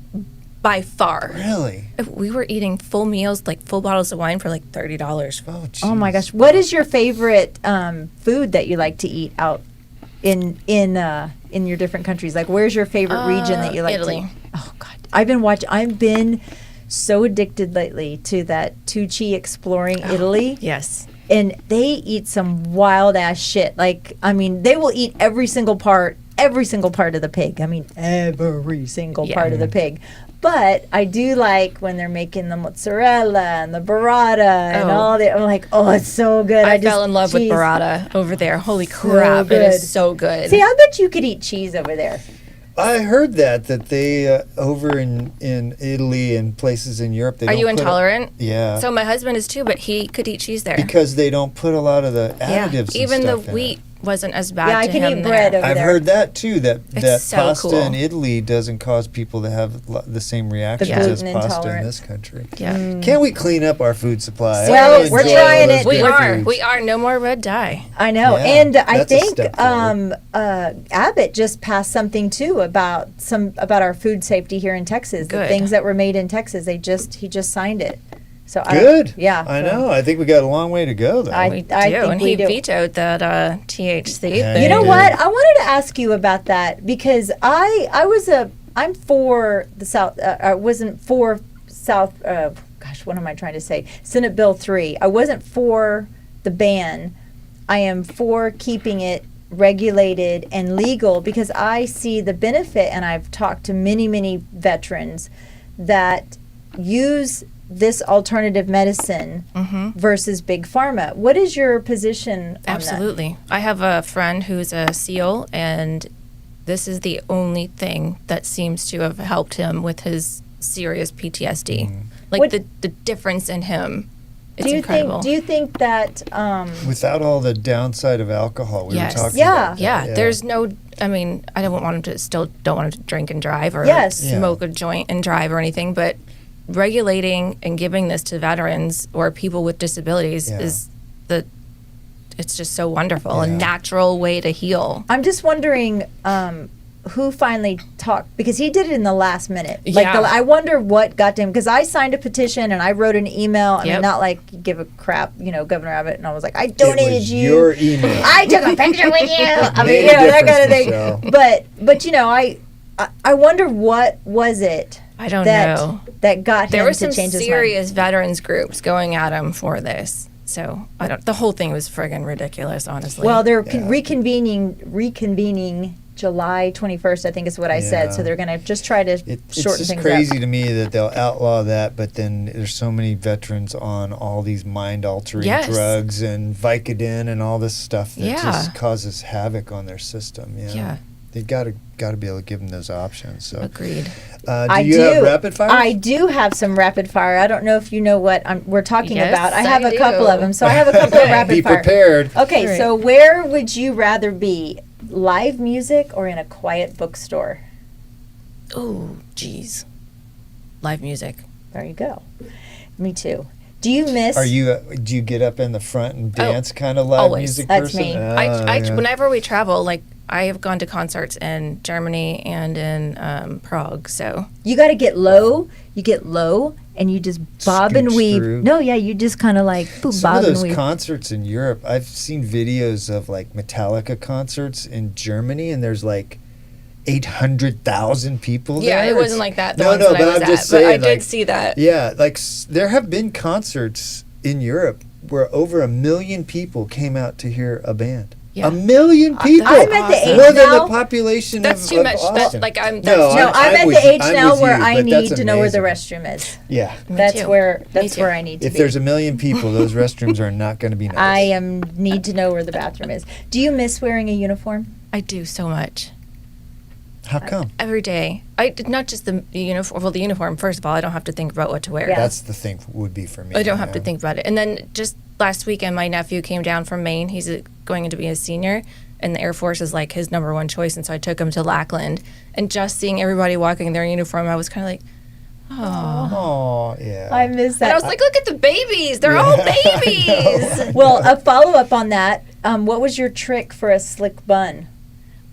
by far. Really? We were eating full meals, like full bottles of wine for like $30. Oh, Oh my geez. gosh, what is your favorite food that you like to eat out in your different countries? Like, where's your favorite region that you like Italy. to? Oh God, I've been so addicted lately to that Tucci exploring Italy. Yes. And they eat some wild ass shit. Like, I mean, they will eat every single part of the pig. I mean, every single part of the pig. But I do like when they're making the mozzarella and the burrata and Oh. all that. I'm like, oh, it's so good. I just- fell in love with cheese. burrata over there. Holy crap. It good. is so good. See, I bet you could eat cheese over there. I heard that they over in Italy and places in Europe. They Are don't you put intolerant? Yeah. So my husband is too, but he could eat cheese there. Because they don't put a lot of the yeah. additives. Even and the stuff in wheat wasn't as bad Yeah, I to can him eat bread there. over I've there. heard that too. That so pasta cool. in Italy doesn't cause people to have the same reactions as gluten pasta in intolerance. this country. Yeah. Can't we clean up our food supply? Well, I wanna we're enjoy trying all those it. good foods. We are. No more red dye. I know, Yeah, and I that's a think step forward. Abbott just passed something too about our food safety here in Texas. The Good. things that were made in Texas, he just signed it. So Good. Yeah, I so- know. I think we got a long way to go, though. I We do, think and we he do. vetoed that THC Yeah, thing. You know did. what? I wanted to ask you about that because I'm for the South. I wasn't for South. What am I trying to say? Senate Bill 3. I wasn't for the ban. I am for keeping it regulated and legal because I see the benefit, and I've talked to many veterans that use this alternative medicine versus big pharma. What is your position on that? Absolutely. I have a friend who's a SEAL, and this is the only thing that seems to have helped him with his serious PTSD. Like What- the difference in him. It's Do you incredible. think that Without all the downside of alcohol, we Yes. were talking Yeah. about. Yeah, that. there's no. I mean, I don't want him to don't want him to drink and drive or Yes. Yeah. smoke a joint and drive or anything. But regulating and giving this to veterans or people with disabilities Yeah. is it's just so wonderful. A Yeah. natural way to heal. I'm just wondering who finally talked because he did it in the last minute. Like Yeah. I wonder what got to him because I signed a petition and I wrote an email. I mean, Yep. not like give a crap, Governor Abbott, and I was like, I It donated was you. your email. I took a picture with you. I mean, Made a that kind of difference, thing. Michelle. But I wonder what was it I don't that know. that got There him were to some change his mind. serious veterans groups going at him for this. So I don't. The whole thing was friggin' ridiculous, honestly. Well, they're Yeah. reconvening July 21st, I think is what I said. Yeah. So they're going to just try to It's shorten just things crazy up. to me that they'll outlaw that, but then there's so many veterans on all these mind-altering Yes. drugs and Vicodin and all this stuff that Yeah. just causes havoc on their system. Yeah. They got to be able to give them those options. So, Agreed. do you have rapid fire? I do have some rapid fire. I don't know if you know what we're talking Yes, about. I have I a couple do. of them. So I have a couple of rapid Be fire. prepared. Okay, Great. so where would you rather be? Live music or in a quiet bookstore? Oh, geez. Live music. There you go. Me too. Do you miss? Do you get up in the front and dance kind of live always. music That's person? me. Yeah. Whenever we travel, like I have gone to concerts in Germany and in Prague. So You got to get low. You get low and you just bob and Scooch weave. through. No, yeah, you just kind of like boop, Some bob of and those weave. concerts in Europe, I've seen videos of like Metallica concerts in Germany, and there's like 800,000 people yeah, there. it wasn't It's- like that. The No, ones no, that but I was I'm just at, but I saying, did like, see that. Yeah, like there have been concerts in Europe where over 1 million people came out to hear a band. Yeah. 1 million people. I'm at the age More than now. the population That's of too of much. Austin. Like I'm. No, That's No, I'm at with- the age I'm now with where you, I but need that's to know where the amazing. restroom is. Yeah. That's too. where Me too. I need to If be. there's 1 million people, those restrooms are not going to be nice. I need to know where the bathroom is. Do you miss wearing a uniform? I do so much. How come? Every day. I not just the uniform. Well, the uniform. First of all, I don't have to think about what to wear. Yeah. That's the thing would be for me. I don't have to yeah. think about it. And then just last weekend, my nephew came down from Maine. He's going to be a senior, and the Air Force is like his number one choice. And so I took him to Lackland, and just seeing everybody walking in their uniform, I was kind of like, oh. Oh, yeah. I miss And I that. was like, look at the babies. They're all babies. Well, a follow up on that. What was your trick for a slick bun?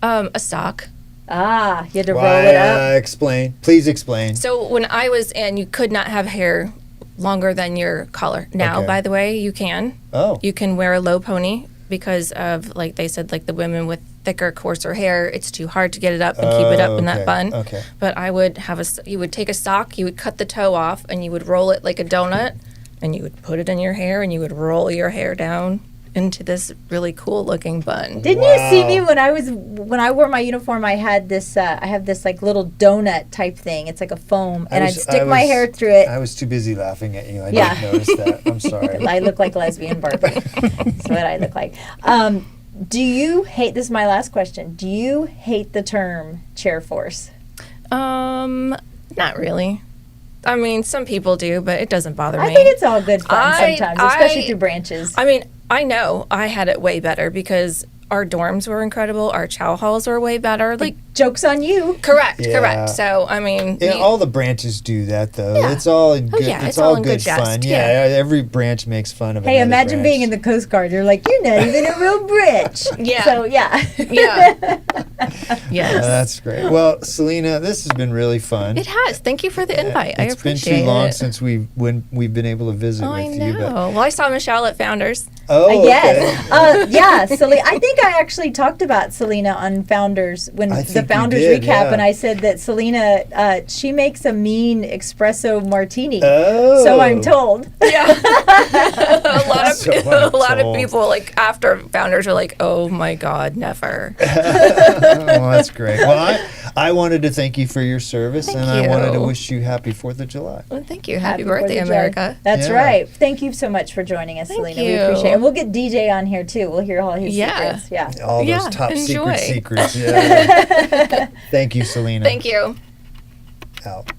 A sock. Ah, you had to roll Why, it up. explain. Please explain. So when I was in, you could not have hair longer than your collar. Now, Okay. by the way, you can. Oh. You can wear a low pony because of, like they said, like the women with thicker, coarser hair, it's too hard to get it up and keep it up in okay, that bun. okay. But I would have you would take a sock, you would cut the toe off, and you would roll it like a donut, and you would put it in your hair, and you would roll your hair down into this really cool looking bun. Didn't you see Wow. me when I wore my uniform? I had this. I have this like little donut type thing. It's like a foam, and I'd stick my hair through it. I was too busy laughing at you. I Yeah. didn't notice that. I'm sorry. I look like lesbian Barbie. That's what I look like. Do you hate? This is my last question. Do you hate the term chair force? Not really. I mean, some people do, but it doesn't bother me. I think it's all good fun I- sometimes, especially I- through branches. I mean, I know I had it way better because our dorms were incredible. Our chow halls were way better. Like, Joke's on you. correct. Yeah. So, I mean, Yeah, all the branches do that, though. Yeah. It's all in good. yeah, it's all in good jest. fun. Yeah. Every branch makes fun of. Hey, another imagine branch. being in the Coast Guard. You're like, you're not even a real branch. Yeah. So, yeah. Yeah. Yes. That's great. Well, Celena, this has been really fun. It has. Thank you for the invite. I It's been appreciate too long it. since we've been able to visit Oh, I with know. you. But, Well, I saw Michelle at Founders. oh, okay. Yes. Yeah. I think I actually talked about Celena on Founders when I the think we Founders did, recap, yeah. and I said that Celena, she makes a mean espresso martini. Oh. So I'm told. Yeah. a lot of So I'm a lot of told. people like after Founders were like, "Oh my God, never." Well, that's great. Well, I wanted to thank you for your service, Thank and I wanted to you. wish you happy 4th of July. Well, thank you. Happy Fourth birthday, of July. America. That's Yeah. right. Thank you so much for joining us, Thank Celena. We you. appreciate it. And we'll get DJ on here too. We'll hear all his Yeah. secrets. Yeah. All those Yeah, top enjoy. secrets. Yeah. Thank you, Celena. Thank you. Out.